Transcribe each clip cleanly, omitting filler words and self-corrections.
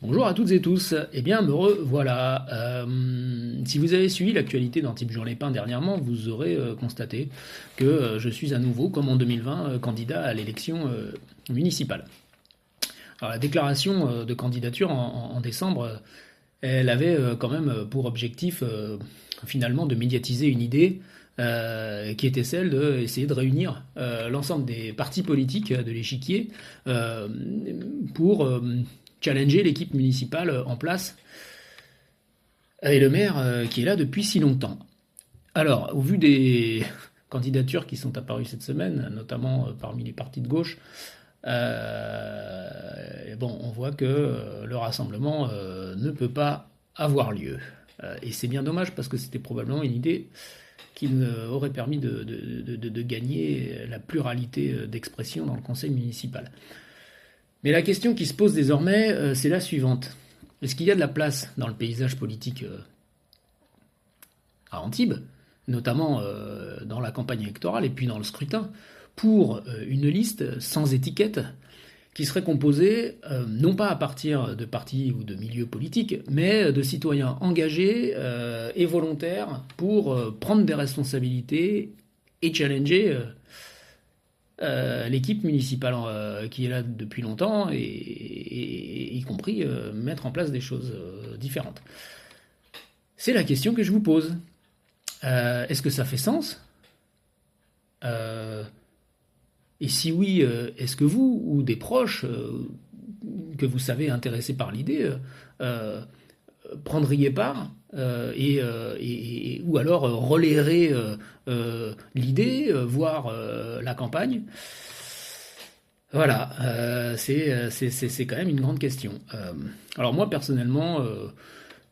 Bonjour à toutes et tous. Eh bien, me revoilà. Si vous avez suivi l'actualité d'Antibes Juan-les-Pins dernièrement, vous aurez constaté que je suis à nouveau, comme en 2020, candidat à l'élection municipale. Alors, la déclaration de candidature en décembre, elle avait quand même pour objectif finalement de médiatiser une idée qui était celle d'essayer de réunir l'ensemble des partis politiques de l'échiquier pour challenger l'équipe municipale en place et le maire qui est là depuis si longtemps. Alors, au vu des candidatures qui sont apparues cette semaine, notamment parmi les partis de gauche, bon, on voit que le rassemblement ne peut pas avoir lieu. Et c'est bien dommage parce que c'était probablement une idée qui aurait permis de gagner la pluralité d'expression dans le conseil municipal. Mais la question qui se pose désormais, c'est la suivante. Est-ce qu'il y a de la place dans le paysage politique à Antibes, notamment dans la campagne électorale et puis dans le scrutin, pour une liste sans étiquette qui serait composée non pas à partir de partis ou de milieux politiques, mais de citoyens engagés et volontaires pour prendre des responsabilités et challenger l'équipe municipale qui est là depuis longtemps et y compris mettre en place des choses différentes. C'est la question que je vous pose. Est-ce que ça fait sens Et si oui, est-ce que vous ou des proches que vous savez intéressés par l'idée prendriez part ou alors relayerez l'idée, voire la campagne. Voilà, c'est quand même une grande question. Alors moi personnellement,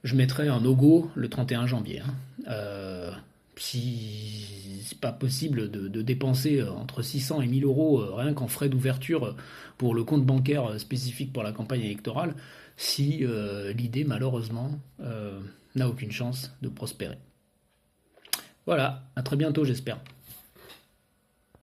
je mettrais un no-go le 31 janvier. Si c'est pas possible de dépenser entre 600 et 1000 euros rien qu'en frais d'ouverture pour le compte bancaire spécifique pour la campagne électorale, si l'idée malheureusement n'a aucune chance de prospérer. Voilà, à très bientôt j'espère.